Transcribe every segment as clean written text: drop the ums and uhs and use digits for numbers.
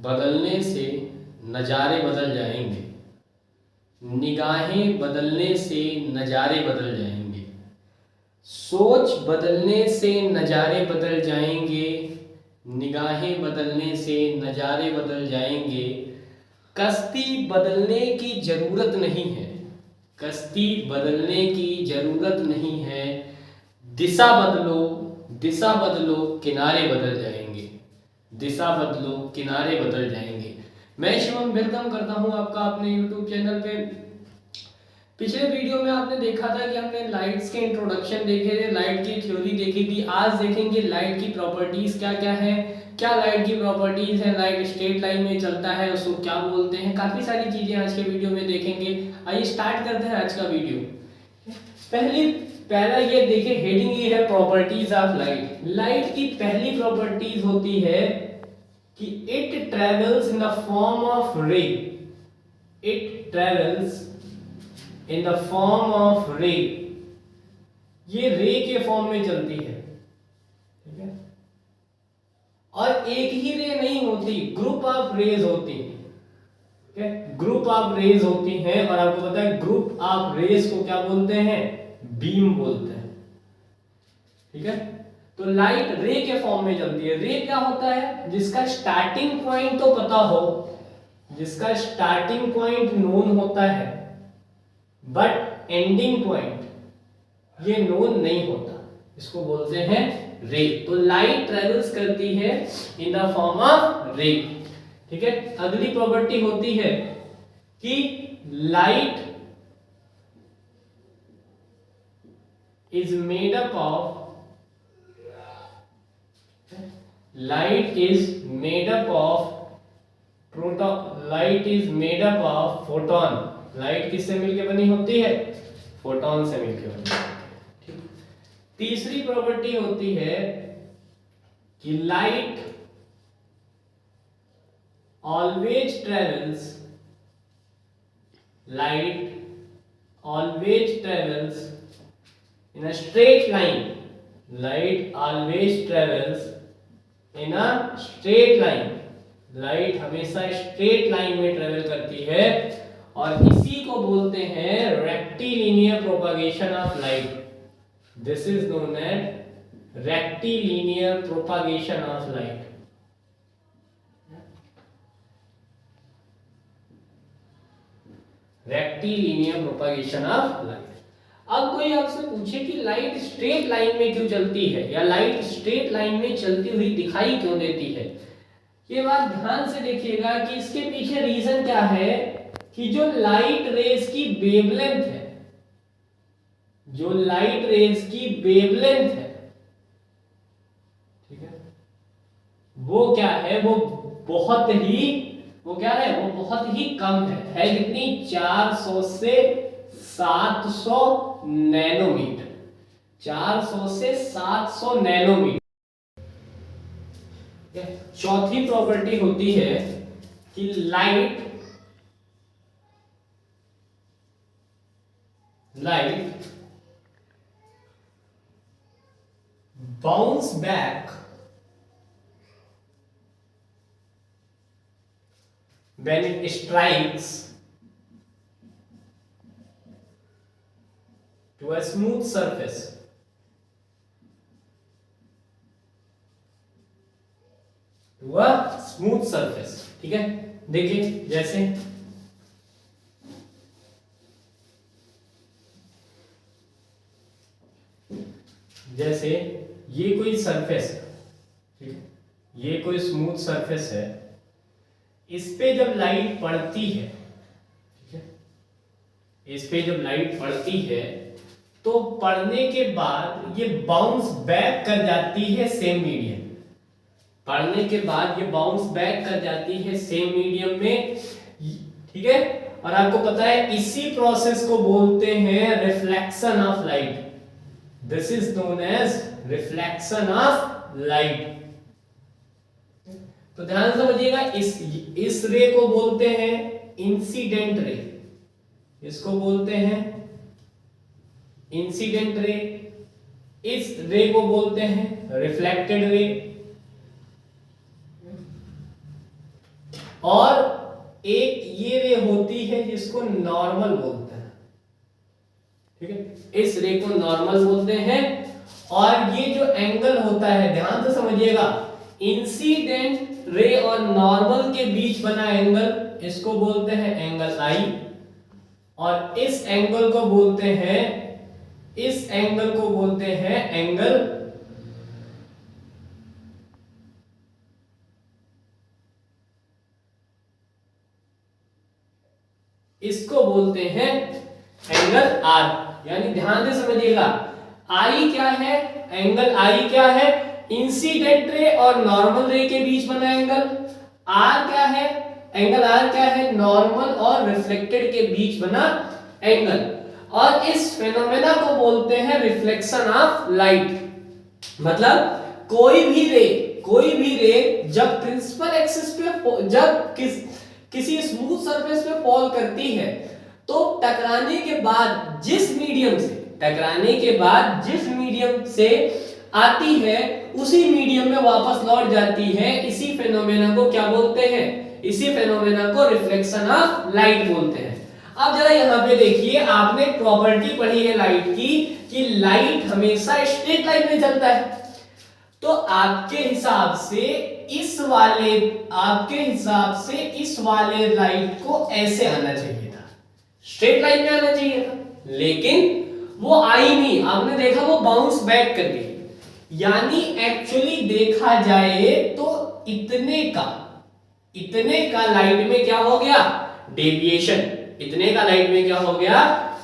बदलने से नज़ारे बदल जाएंगे, निगाहें बदलने से नज़ारे बदल जाएंगे, सोच बदलने से नज़ारे बदल जाएंगे, निगाहें बदलने से नज़ारे बदल जाएंगे। कश्ती बदलने की ज़रूरत नहीं है, कश्ती बदलने की ज़रूरत नहीं है, दिशा बदलो, दिशा बदलो, किनारे बदल जाएंगे, दिशा बदलो, किनारे बदल जाएंगे। मैं शिवम वेलकम करता हूं आपका अपने YouTube चैनल पे। पिछले वीडियो में आपने देखा था कि हमने लाइट्स के इंट्रोडक्शन देखे थे, लाइट की थ्योरी देखी थी। आज देखेंगे लाइट की प्रॉपर्टीज क्या क्या है, क्या लाइट की प्रॉपर्टीज है, लाइट स्ट्रेट लाइन में चलता है उसको क्या बोलते हैं, काफी सारी चीजें आज के वीडियो में देखेंगे। आइए स्टार्ट करते हैं आज का वीडियो। पहला ये देखिए, हेडिंग ये है प्रॉपर्टीज ऑफ लाइट। लाइट की पहली प्रॉपर्टीज होती है कि it travels in the form of रे, it travels in the form of रे, ये रे के फॉर्म में चलती है, ठीक है। और एक ही रे नहीं होती, ग्रुप ऑफ रेज होती है, ठीक है, ग्रुप ऑफ रेज होती हैं। और आपको पता है ग्रुप ऑफ रेज को क्या बोलते हैं, बीम बोलते हैं, ठीक है। तो लाइट रे के फॉर्म में चलती है। रे क्या होता है, जिसका स्टार्टिंग पॉइंट तो पता हो, जिसका स्टार्टिंग पॉइंट नोन होता है बट एंडिंग पॉइंट ये नोन नहीं होता, इसको बोलते हैं रे। तो लाइट ट्रेवल्स करती है इन द फॉर्म ऑफ रे, ठीक है। अगली प्रॉपर्टी होती है कि light is made up of, light is made up of proton, light is made up of photon. Light किससे मिलकर बनी होती है, फोटोन से मिलकर बनी होती है। तीसरी प्रॉपर्टी होती है कि light always travels, light always travels in a straight line, light always travels in a straight line, light हमेशा स्ट्रेट लाइन में ट्रेवल करती है। और इसी को बोलते हैं rectilinear propagation of light. This is known as rectilinear propagation of light. Rectilinear propagation of light. अब कोई आपसे पूछे कि लाइट स्ट्रेट लाइन में क्यों चलती है, या लाइट स्ट्रेट लाइन में चलती हुई दिखाई क्यों देती है, ये बात ध्यान से देखिएगा कि इसके पीछे रीजन क्या है कि जो लाइट रेज की वेवलेंथ है, जो लाइट रेज की वेवलेंथ है, ठीक है, वो क्या है, वो बहुत ही, वो क्या है, वो बहुत ही कम है कितनी, 400 से 700 नैनोमीटर, 400 से 700 नैनोमीटर। चौथी प्रॉपर्टी होती है कि light bounce back when it strikes to a smooth surface, to a smooth surface, ठीक है। देखिए जैसे ये कोई सरफेस है, ठीक है, ये कोई स्मूथ सरफेस है, इस पे जब लाइट पड़ती है, ठीक है, इस पे जब लाइट पड़ती है तो पड़ने के बाद ये बाउंस बैक कर जाती है सेम मीडियम, पड़ने के बाद ये बाउंस बैक कर जाती है सेम मीडियम में, ठीक है। और आपको पता है इसी प्रोसेस को बोलते हैं reflection of light. This is known as reflection of light. तो ध्यान से समझिएगा, इस रे को बोलते हैं इंसिडेंट रे, इसको बोलते हैं इंसिडेंट रे, इस रे को बोलते हैं रिफ्लेक्टेड रे। और एक ये रे होती है जिसको नॉर्मल बोलते हैं, ठीक है, इस रे को नॉर्मल बोलते हैं। और ये जो एंगल होता है, ध्यान से समझिएगा, इंसिडेंट रे और नॉर्मल के बीच बना एंगल, इसको बोलते हैं एंगल आई। और इस एंगल को बोलते हैं, इस एंगल को बोलते हैं एंगल, इसको बोलते हैं एंगल आर। यानी ध्यान से समझिएगा, आई क्या है, एंगल आई क्या है, इंसिडेंट रे और नॉर्मल रे के बीच बना एंगल। आर क्या है, एंगल आर क्या है, नॉर्मल और रिफ्लेक्टेड के बीच बना एंगल। और इस फेनोमेना को बोलते हैं रिफ्लेक्शन ऑफ लाइट। मतलब कोई भी रे जब प्रिंसिपल एक्सिस पे, जब किसी स्मूथ सरफेस पे फॉल करती है, तो टकराने के बाद जिस मीडियम से आती है, उसी मीडियम में वापस लौट जाती है। इसी फेनोमेना को क्या बोलते हैं, इसी फेनोमेना को रिफ्लेक्शन ऑफ लाइट बोलते हैं। अब जरा यहाँ पे देखिए, आपने प्रॉपर्टी पढ़ी है लाइट की कि लाइट हमेशा स्ट्रेट लाइन में चलता है। तो आपके हिसाब से इस वाले लाइट को ऐसे आना चाहिए था, स्ट्रेट लाइन में आना चाहिए था, लेकिन वो आई नहीं। आपने देखा वो बाउंस बैक कर गई। यानी एक्चुअली देखा जाए तो इतने का लाइट में क्या हो गया, डेविएशन। इतने का लाइट में क्या हो गया,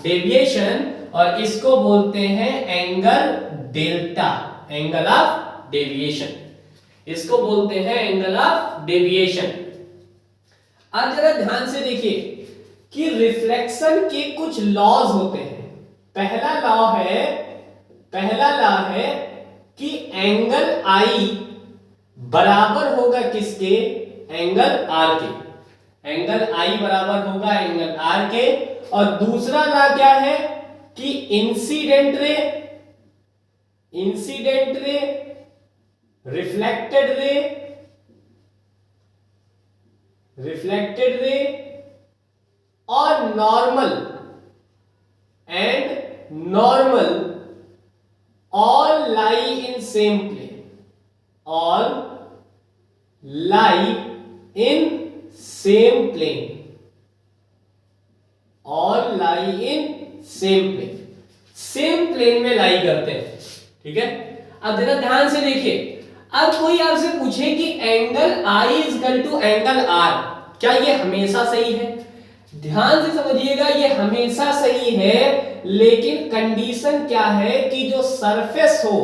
डेविएशन। और इसको बोलते हैं angle delta, angle of deviation. इसको बोलते हैं एंगल ऑफ डेविएशन। अब जरा ध्यान से देखिए कि रिफ्लेक्शन के कुछ लॉज होते हैं। पहला लॉ है कि एंगल आई बराबर होगा किसके, एंगल आर के। एंगल आई बराबर होगा एंगल आर के। और दूसरा लॉ क्या है कि इंसिडेंट रे, रिफ्लेक्टेड रे और normal all lie in same plane, all lie in same plane, same plane में लाई करते हैं, ठीक है। अब जरा ध्यान से देखिए, अब कोई आपसे पूछे कि angle I equal to angle R, क्या ये हमेशा सही है? ध्यान से समझिएगा, ये हमेशा सही है, लेकिन कंडीशन क्या है कि जो सरफेस हो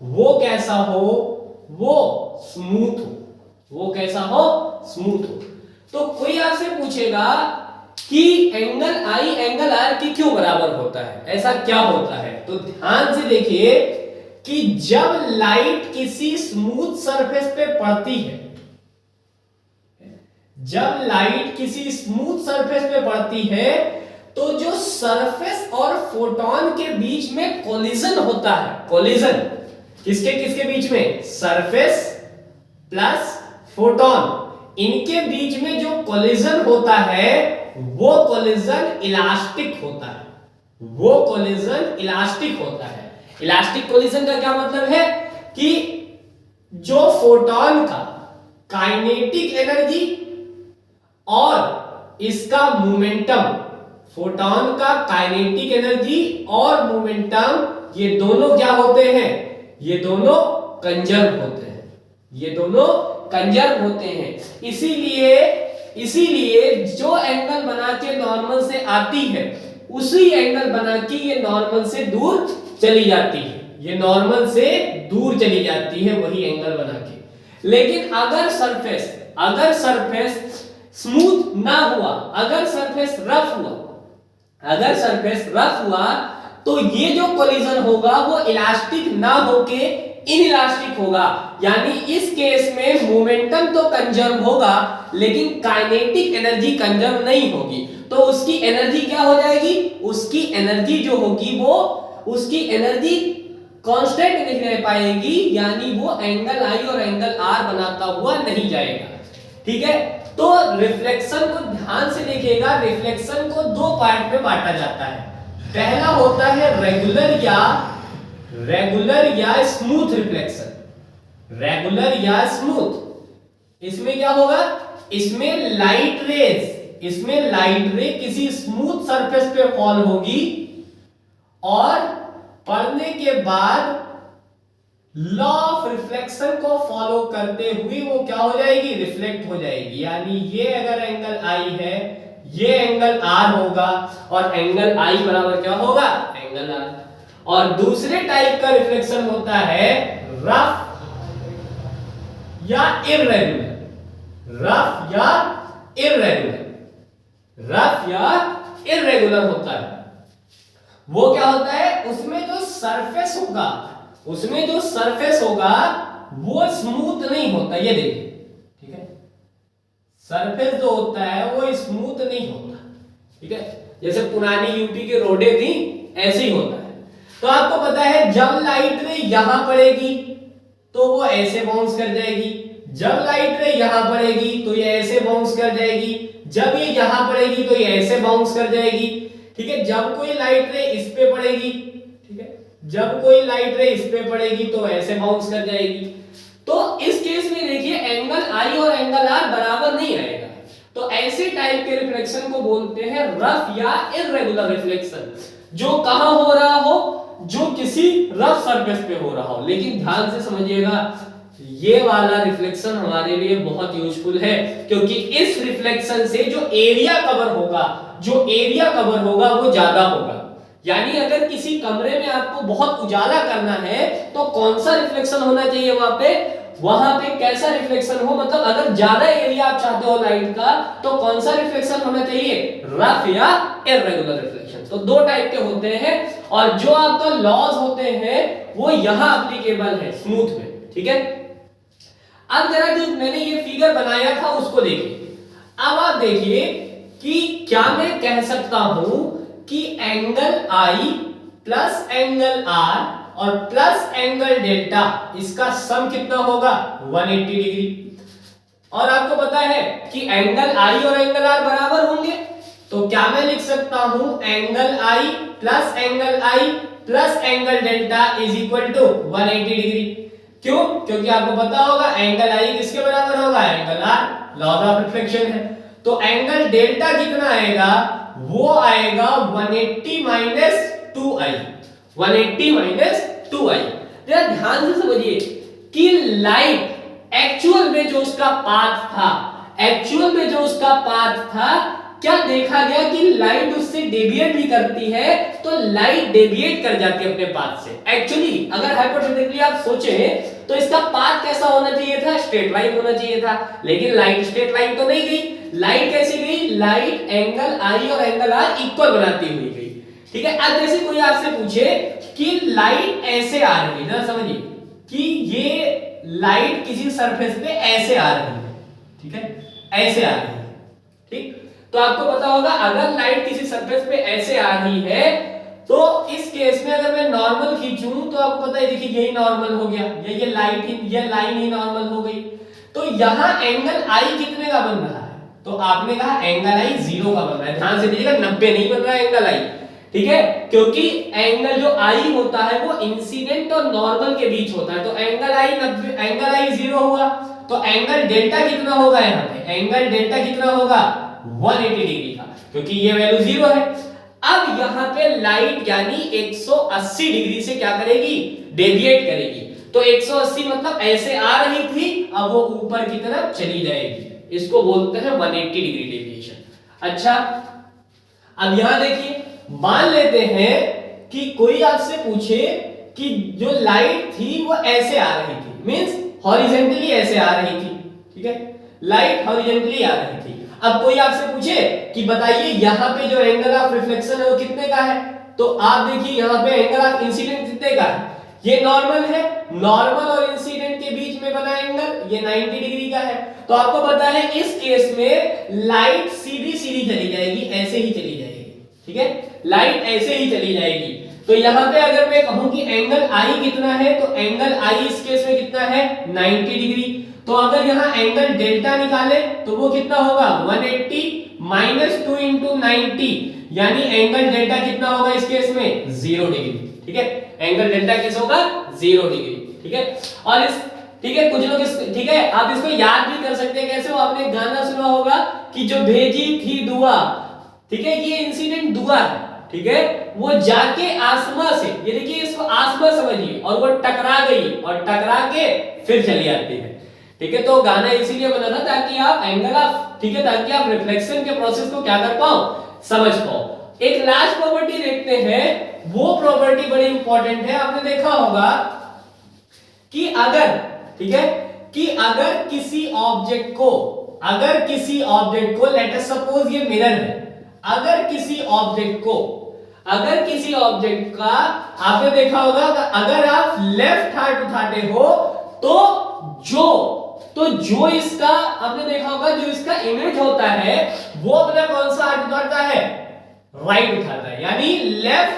वो कैसा हो, वो स्मूथ हो, वो कैसा हो, स्मूथ हो। तो कोई आपसे पूछेगा कि एंगल आई एंगल आर की क्यों बराबर होता है, ऐसा क्या होता है? तो ध्यान से देखिए कि जब लाइट किसी स्मूथ सरफेस पे पड़ती है, जब लाइट किसी स्मूथ सरफेस पे पड़ती है, तो जो सरफेस और फोटोन के बीच में कोलिजन होता है, कोलिजन किसके किसके बीच में, सरफेस प्लस फोटोन, इनके बीच में जो कोलिजन होता है वो कोलिजन इलास्टिक होता है, वो कोलिजन इलास्टिक होता है। इलास्टिक कोलिजन का क्या मतलब है कि जो फोटोन का काइनेटिक एनर्जी और इसका मोमेंटम, फोटोन का काइनेटिक एनर्जी और मोमेंटम, ये दोनों क्या होते हैं, ये दोनों कंजर्व होते हैं, ये दोनों कंजर्व होते हैं। इसीलिए जो एंगल बना के नॉर्मल से आती है, उसी एंगल बना के ये नॉर्मल से दूर चली जाती है, ये नॉर्मल से दूर चली जाती है वही एंगल बना के। लेकिन अगर सरफेस स्मूथ ना हुआ, अगर सरफेस रफ हुआ, तो ये जो कोलिजन होगा वो इलास्टिक ना होके इनइलास्टिक होगा। यानी इस केस में मोमेंटम तो कंजर्व होगा, लेकिन काइनेटिक एनर्जी कंजर्व नहीं होगी। तो उसकी एनर्जी क्या हो जाएगी, उसकी एनर्जी जो होगी वो, उसकी एनर्जी कांस्टेंट नहीं रह पाएगी, यानी वो एंगल आई और एंगल आर बनाता हुआ नहीं जाएगा। ठीक है। तो रिफ्लेक्शन को ध्यान से देखिएगा, रिफ्लेक्शन को दो पार्ट में बांटा जाता है। पहला होता है रेगुलर या स्मूथ रिफ्लेक्शन, रेगुलर या स्मूथ। इसमें क्या होगा, इसमें लाइट रे किसी स्मूथ सरफेस पे फॉल होगी और पढ़ने के बाद लॉ ऑफ रिफ्लेक्शन को फॉलो करते हुए वो क्या हो जाएगी, रिफ्लेक्ट हो जाएगी। यानी ये अगर एंगल आई है, ये एंगल आर होगा और एंगल आई बराबर क्या होगा, एंगल आर। और दूसरे टाइप का रिफ्लेक्शन होता है रफ या इररेगुलर, रफ या इररेगुलर होता है। वो क्या होता है, उसमें जो सरफेस होगा वो स्मूथ नहीं होता। ये देखिए, ठीक है, सरफेस जो होता है वो स्मूथ नहीं होता, ठीक है। जैसे पुरानी यूपी की रोडें थी, ऐसे ही होता है। तो आपको पता है जब लाइट रे यहां पड़ेगी तो वो ऐसे बाउंस कर जाएगी, जब लाइट रे यहां पड़ेगी तो ये ऐसे बाउंस कर जाएगी, जब ये यहां पड़ेगी तो ये ऐसे बाउंस कर जाएगी, ठीक है। जब कोई लाइट रे इस पे पड़ेगी, ठीक है, जब कोई लाइट रे इस पे पड़ेगी तो ऐसे बाउंस कर जाएगी। तो इस केस में देखिए एंगल आई और एंगल आर बराबर नहीं आएगा। तो ऐसे टाइप के रिफ्लेक्शन को बोलते हैं रफ या इररेगुलर रिफ्लेक्शन, जो कहां हो रहा हो, जो किसी रफ सरफेस पे हो रहा हो। लेकिन ध्यान से समझिएगा, ये वाला रिफ्लेक्शन हमारे लिए बहुत यूजफुल है, क्योंकि इस रिफ्लेक्शन से जो एरिया कवर होगा वो ज्यादा होगा। यानी अगर किसी कमरे में आपको बहुत उजाला करना है तो कौन सा रिफ्लेक्शन होना चाहिए वहां पे कैसा रिफ्लेक्शन हो, मतलब अगर ज्यादा एरिया आप चाहते हो लाइट का तो कौन सा रिफ्लेक्शन होना चाहिए, रफ या इररेगुलर रिफ्लेक्शन। तो दो टाइप के होते हैं और जो आपका लॉज होते हैं वो यहां एप्लीकेबल है स्मूथ में, ठीक है। अब जरा जो मैंने ये फिगर बनाया था उसको देखिए। अब आप देखिए कि क्या मैं कह सकता हूं कि angle I plus angle R और प्लस एंगल डेल्टा, इसका सम कितना होगा, 180 डिग्री। और आपको पता है कि एंगल आई और एंगल आर बराबर होंगे, तो क्या मैं लिख सकता हूं angle I plus angle delta is equal to 180 degree. क्यों, क्योंकि आपको पता होगा एंगल आई किसके बराबर होगा, angle R, law of reflection है। तो एंगल डेल्टा कितना आएगा, वो आएगा 180 माइनस 2i, 180 माइनस 2i। जरा ध्यान से समझिए कि लाइट एक्चुअल में जो उसका पाथ था, क्या देखा गया कि लाइट उससे डेविएट भी करती है, तो लाइट डेविएट कर जाती है अपने पाथ से। एक्चुअली अगर हाइपोथेटिकली आप सोचें तो इसका पाथ कैसा होना चाहिए था, स्ट्रेट लाइन होना चाहिए था, लेकिन लाइट स्ट्रेट लाइन तो नहीं गई। लाइट कैसे गई, लाइट एंगल आई और एंगल आर इक्वल बनाती हुई गई, ठीक है। अब जैसे कोई आपसे पूछे कि लाइट ऐसे आ रही है, जरा समझिए कि ये लाइट किसी सरफेस पे ऐसे आ रही है, ठीक है, ऐसे आ रही है, ठीक। तो आपको पता होगा अगर लाइट किसी सरफेस पे ऐसे आ रही है तो इस केस में अगर मैं नॉर्मल खींचूं तो आपको पता है, देखिए यही नॉर्मल हो गया, ये लाइन ही नॉर्मल हो गई। तो यहां एंगल आई कितने का बन रहा है, तो आपने कहा एंगल आई 0 का बन रहा है। ध्यान से देखिएगा 90 नहीं बन रहा है एंगल आई, ठीक है, क्योंकि एंगल जो आई होता है वो इंसिडेंट और नॉर्मल के बीच होता है। तो एंगल आई 0 हुआ, तो एंगल डेल्टा कितना होगा, यहाँ पे एंगल डेल्टा कितना होगा, 180 डिग्री का, क्योंकि ये वैल्यू 0 है। अब यहाँ पे लाइट यानी 180 डिग्री से क्या करेगी, डेविएट करेगी। तो 180 मतलब ऐसे आ रही थी, अब वो ऊपर की तरफ चली जाएगी, इसको बोलते हैं 180 डिग्री डेविएशन। अच्छा, अब यहां देखिए, मान लेते हैं कि कोई आपसे पूछे कि जो लाइट थी वो ऐसे आ रही थी, मींस हॉरिजॉन्टली ऐसे आ रही थी, ठीक है, लाइट हॉरिजॉन्टली आ रही थी। अब कोई आपसे पूछे कि बताइए यहाँ पे जो एंगल ऑफ रिफ्लेक्शन है वो कितने का है, तो आप देखिए यहाँ पे एंगल ऑफ इंसिडेंट कितने का है, ये नॉर्मल है, नॉर्मल और इंसिडेंट के बीच में बना एंगल ये 90 डिग्री का है। तो आपको पता है इस केस में लाइट सीधी सीधी चली जाएगी, ऐसे ही चली जाएगी, ठीक है, लाइट ऐसे ही चली जाएगी। तो यहाँ पे अगर मैं कहूं कि एंगल आई कितना है, तो एंगल आई इस केस में कितना है, 90 डिग्री। तो अगर यहाँ एंगल डेल्टा निकाले तो वो कितना होगा 180 माइनस 2 इंटू 90, यानी एंगल डेल्टा कितना होगा इस केस में 0 डिग्री। ठीक है, एंगल डेल्टा किस होगा 0 डिग्री। ठीक है, और इस ठीक है कुछ लोग ठीक है आप इसको याद भी कर सकते हैं कैसे, वो आपने गाना सुना होगा कि जो भेजी थी दुआ, ठीक है ये इंसिडेंट दुआ है। ठीक है, वो जाके आसमां से, ये देखिए इसको आसमां समझिए, और वो टकरा गई और टकरा के फिर चली आती है। ठीक है, तो गाना इसीलिए बना था ताकि आप एंगल ऑफ, ठीक है, ताकि आप रिफ्लेक्शन के प्रोसेस को क्या कर पाओ, समझ पाओ। एक लास्ट प्रॉपर्टी देखते हैं, वो प्रॉपर्टी बड़ी इंपॉर्टेंट है। आपने देखा होगा कि अगर, ठीक है, कि अगर किसी ऑब्जेक्ट को लेट अस सपोज ये मिरर है, अगर किसी ऑब्जेक्ट का आपने देखा होगा अगर आप लेफ्ट हाथ उठाते हो तो जो इसका आपने देखा होगा जो इसका इमेज होता है वो अपना कौन सा हाथ उठाता है, राइट उठाता है। यानी लेफ्ट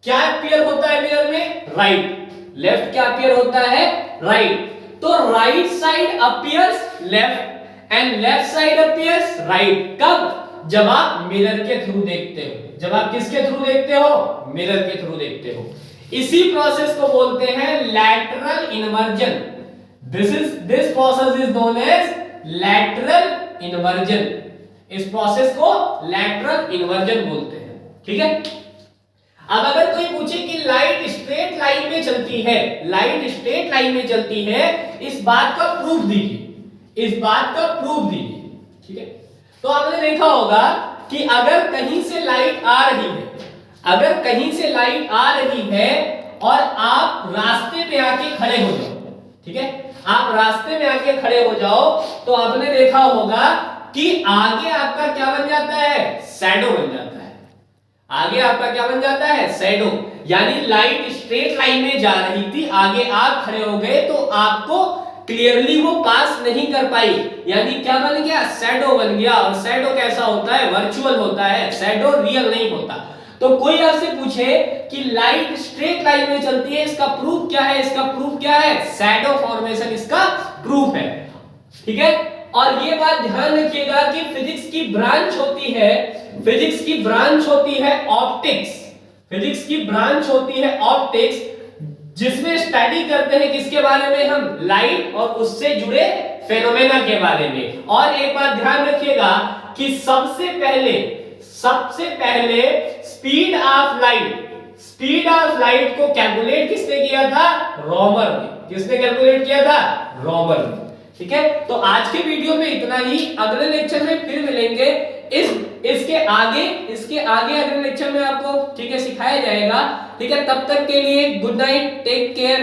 क्या अपीयर होता है मिरर में, राइट। लेफ्ट क्या अपीयर होता है, राइट। तो right side appears left and left side appears right. कब, जब आप मिरर के थ्रू देखते हो। जब आप किसके थ्रू देखते हो, मिरर के थ्रू देखते हो। इसी प्रोसेस को बोलते हैं lateral inversion. This process is known as lateral inversion. इस प्रोसेस को लैटरल इन्वर्जन बोलते हैं। ठीक है, अब अगर कोई पूछे कि लाइट स्ट्रेट लाइन में चलती है, लाइट स्ट्रेट लाइन में चलती है, इस बात का प्रूफ दीजिए, इस बात का प्रूफ दीजिए। ठीक है, तो आपने देखा होगा कि अगर कहीं से लाइट आ रही है, अगर कहीं से लाइट आ रही है और आप रास्ते पे आके खड़े हो जाओ, ठीक है, आप रास्ते में आके खड़े हो जाओ, तो आपने देखा होगा कि आगे आपका क्या बन जाता है, शैडो बन जाता है। आगे आपका क्या बन जाता है, शैडो। यानी लाइट स्ट्रेट लाइन में जा रही थी, आगे आप खड़े हो गए तो आपको क्लियरली वो पास नहीं कर पाई, यानी क्या बन गया, शैडो बन गया। और शैडो कैसा होता है, वर्चुअल होता है, शैडो रियल नहीं होता। तो कोई आपसे पूछे कि लाइट स्ट्रेट लाइन में चलती है, इसका प्रूफ क्या है, इसका प्रूफ क्या है, शैडो फॉर्मेशन इसका प्रूफ है। ठीक है, और ये बात ध्यान रखिएगा कि फिजिक्स की ब्रांच होती है, फिजिक्स की ब्रांच होती है ऑप्टिक्स, फिजिक्स की ब्रांच होती है ऑप्टिक्स, जिसमें स्टडी करते हैं किसके बारे में, हम लाइट और उससे जुड़े फेनोमेना के बारे में। और एक बात ध्यान रखिएगा कि सबसे पहले स्पीड ऑफ लाइट को कैलकुलेट किसने किया था, रॉमर ने। किसने कैलकुलेट किया था, रॉमर ने। ठीक है, तो आज के वीडियो में इतना ही। अगले लेक्चर में फिर मिलेंगे। इसके आगे अगले लेक्चर में आपको, ठीक है, सिखाया जाएगा। ठीक है, तब तक के लिए गुड नाइट, टेक केयर।